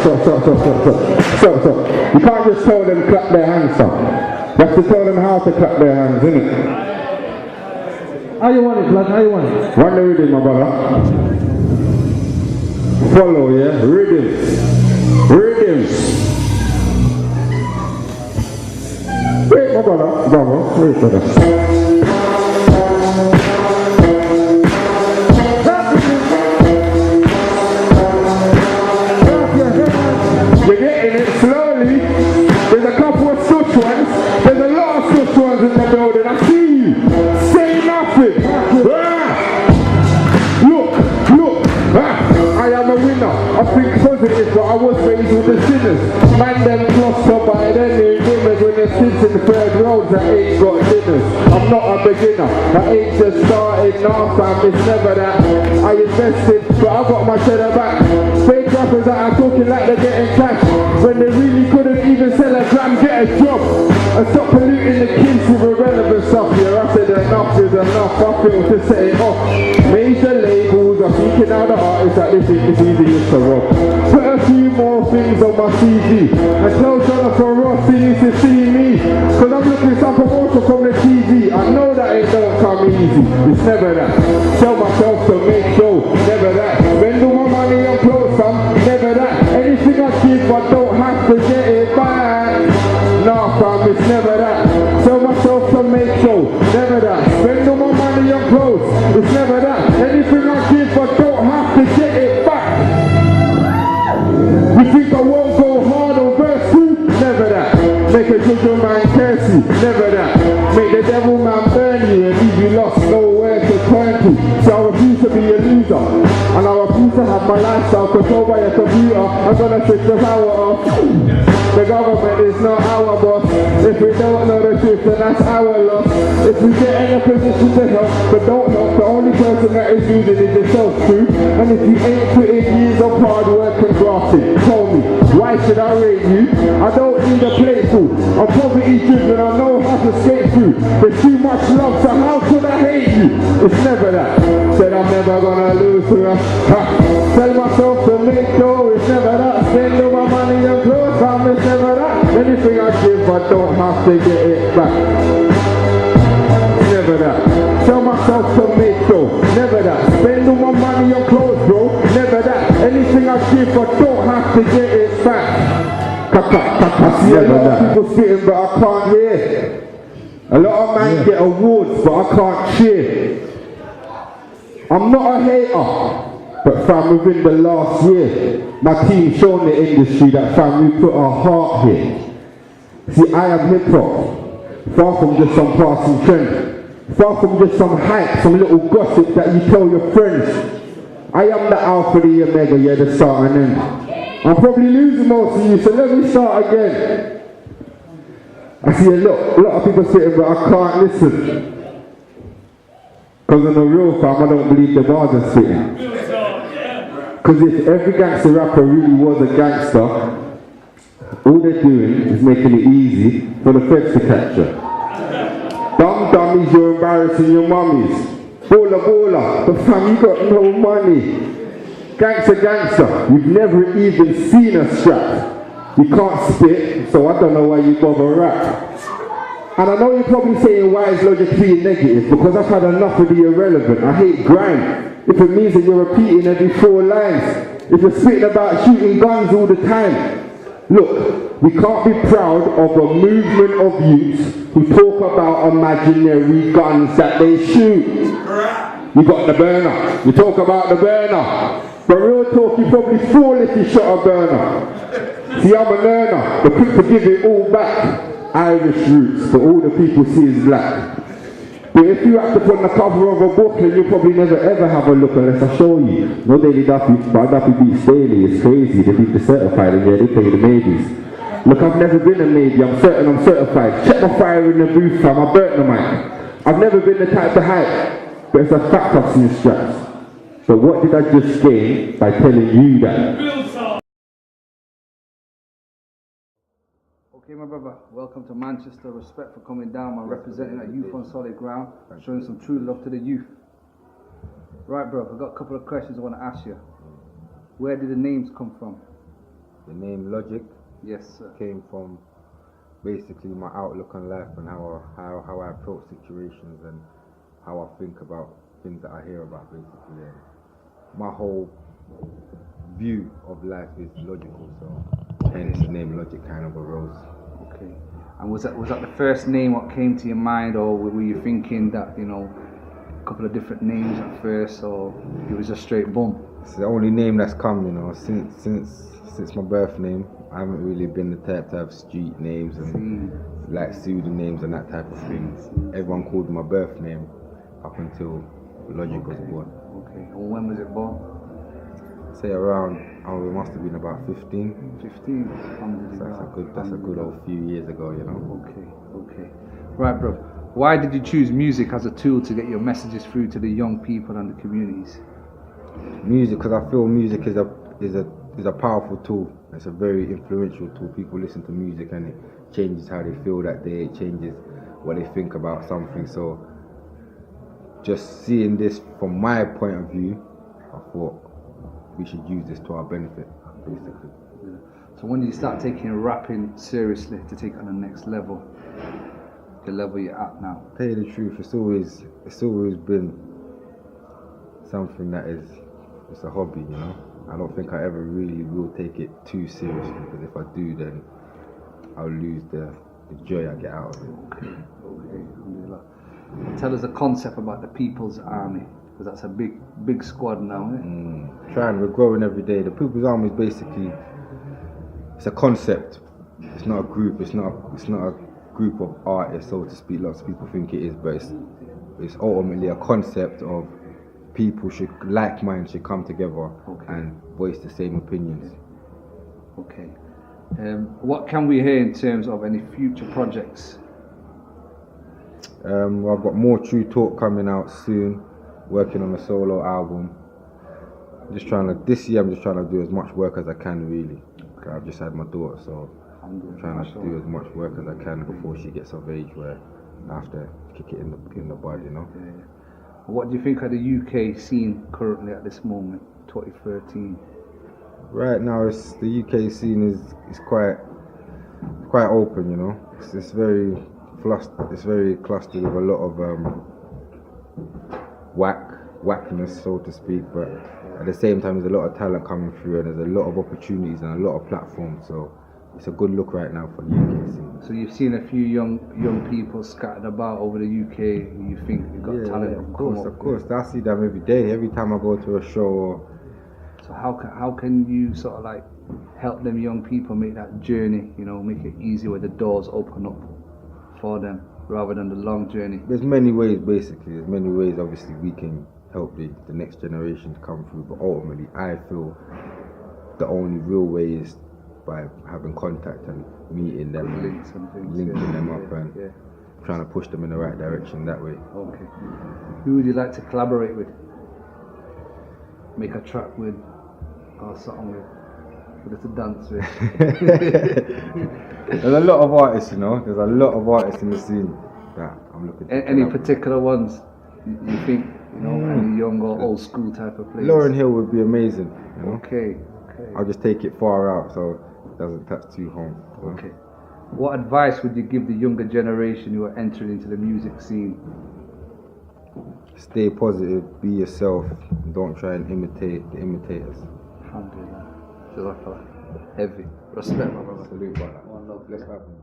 Stop. You can't just tell them clap their hands, son. You have to tell them how to clap their hands, innit? How you want it, blood? How you want it? Run the rhythm, my brother. Follow, yeah? Rhythms. Wait, my brother. Wait, brother. You're getting it slowly. There's a couple of such ones. There's a lot of such ones in the building. I see you. Say nothing. Look. I am a winner. I think positive, but I was raised with the sinners. Man, them cluster by then they winners when they're kids in the third roads that ain't got dinners. I'm not a beginner. I ain't just started now, fam. It's never that. I invested, but I got my cheddar back. Fake rappers that are talking like they're getting cash when they really couldn't even sell a gram, get a job. And stop polluting the kids with irrelevant stuff. Yeah, I said enough is enough. I feel to set it off. Major labels are seeking out the artists that they think it's easy to rob. Put a few more things on my CV and tell Jonathan Ross he needs to see me. Cause I'm looking some promotion from the TV. I know that it don't come easy. It's never that. Tell myself to make show. Never that. Spend all my money on clothes, fam. Never that. Anything I give, I don't have to get it back. Nah, fam, it's never that. Tell myself to make show. Never that. Spend all my money on clothes. It's never that. Anything I give, I don't have to get it back. You think I won't go hard on verse 2? Never that. Make a good man curse you. Never that. Make the devil man burn you and leave you lost nowhere to turn to. So I refuse to be a loser. And I refuse to have my lifestyle controlled by a computer. I'm gonna switch the power off. The government is not our boss. If we don't know the truth, then that's our loss. If we get in a position to help, but don't help, the only person that is losing is yourself, true. And if you ain't put in years of hard work and grafting, tell me, why should I rate you? I don't need a plateful. I'm poverty driven, I know how to skate through. There's too much love, so how could I hate you? It's never that. Said I'm never gonna lose to us. Tell myself to make sure it's never that. Spend all my money and clothes, fam, it's never that. Anything I give, I don't have to get it back. Never that. Tell myself to make sure, never that. Spend all my money on clothes, bro, never that. Anything I give, I don't have to get it back. I see a lot of people spitting, but I can't hear. A lot of men get awards, but I can't cheer. I'm not a hater, but fam, within the last year, my team's shown the industry that fam, we put our heart here. See, I am hip-hop, far from just some passing trend, far from just some hype, some little gossip that you tell your friends. I am the alpha, the omega, yeah, the start and end. I'm probably losing most of you, so let me start again. I see a lot of people sitting, but I can't listen. Because on the real fam, I don't believe the bars are spitting. Because if every gangster rapper really was a gangster, all they're doing is making it easy for the feds to capture. Dumb dummies, you're embarrassing your mummies. Baller, but fam, you got no money. Gangster, you've never even seen a strap. You can't spit, so I don't know why you bother rap. And I know you're probably saying, why is Logic being negative? Because I've had enough of the irrelevant. I hate grind. If it means that you're repeating every 4 lines. If you're spitting about shooting guns all the time. Look, we can't be proud of a movement of youths who talk about imaginary guns that they shoot. You got the burner. You talk about the burner. But real talk, you probably fall if you shot a burner. See, I'm a learner, but quick to give it all back. Irish roots, but all the people see is black. But if you have to put on the cover of a book, then you'll probably never ever have a look unless I show you. No Daily Duffy, but Duffy beats daily, it's crazy. They beat the certified and yeah, they pay the maybes. Look, I've never been a maybe, I'm certain I'm certified. Check my fire in the booth, fam, I burnt the mic. I've never been the type to hype, but it's a fact I've seen straps. So what did I just gain by telling you that? Okay, my brother, welcome to Manchester. Respect for coming down. I'm representing a youth on solid ground, showing some true love to the youth. Right, bro, I've got a couple of questions I want to ask you. Where did the names come from? The name Logic Yes, sir. came from basically my outlook on life and how I approach situations and how I think about things that I hear about, basically. And my whole view of life is logical, so hence the name Logic kind of arose. Okay. And was that the first name what came to your mind, or were you thinking that, you know, a couple of different names at first, or it was just straight boom? It's the only name that's come, you know, since my birth name. I haven't really been the type to have street names and like pseudonyms and that type of thing. Everyone called my birth name up until Logic was born. Okay. And when was it born? Say around, it must have been about 15. 15. So that's a good old few years ago, you know. Okay. Right, bro. Why did you choose music as a tool to get your messages through to the young people and the communities? Music, because I feel music is a powerful tool. It's a very influential tool. People listen to music and it changes how they feel that day. It changes what they think about something. So just seeing this from my point of view, I thought we should use this to our benefit, basically. So when did you start taking rapping seriously to take it on the next level? The level you're at now? Tell you the truth, it's always been something that it's a hobby, you know. I don't think I ever really will take it too seriously, because if I do, then I'll lose the joy I get out of it. Okay. Tell us a concept about the People's Army, because that's a big squad now, isn't it? We're growing every day. The People's Army is basically, it's a concept. It's not a group. It's not a group of artists, so to speak. Lots of people think it is, but it's ultimately a concept of people like minds should come together and voice the same opinions. Okay. What can we hear in terms of any future projects? I've got more True Talk coming out soon. Working on a solo album. This year I'm just trying to do as much work as I can, really. I've just had my daughter, so I'm trying to do as much work as I can before she gets of age where I have to kick it in the bud, you know. Yeah. What do you think of the UK scene currently at this moment, 2013? Right now, the UK scene is quite open, you know. It's very clustered with a lot of whackness, so to speak, but at the same time there's a lot of talent coming through and there's a lot of opportunities and a lot of platforms, so it's a good look right now for the UK scene. So you've seen a few young people scattered about over the UK who you think you've got talent? Yeah, of course. I see them every day, every time I go to a show. So how can you sort of like help them young people make that journey, you know, make it easy where the doors open up for them rather than the long journey? There's many ways, basically. There's many ways, obviously, we can help the next generation to come through, but ultimately I feel the only real way is by having contact and meeting them, linking them up and trying to push them in the right direction that way. Okay. Who would you like to collaborate with? Make a track with, or something with us to dance with? There's a lot of artists, you know. There's a lot of artists in the scene that I'm looking to. Any particular ones you think, you know, any young or old school type of players? Lauryn Hill would be amazing, you know? Okay. I'll just take it far out so it doesn't touch too home. You know? Okay. What advice would you give the younger generation who are entering into the music scene? Stay positive, be yourself, don't try and imitate the imitators. Alhamdulillah. Jazakallah. Heavy. Respect, my brother. Salute, brother. One love. Bless happens.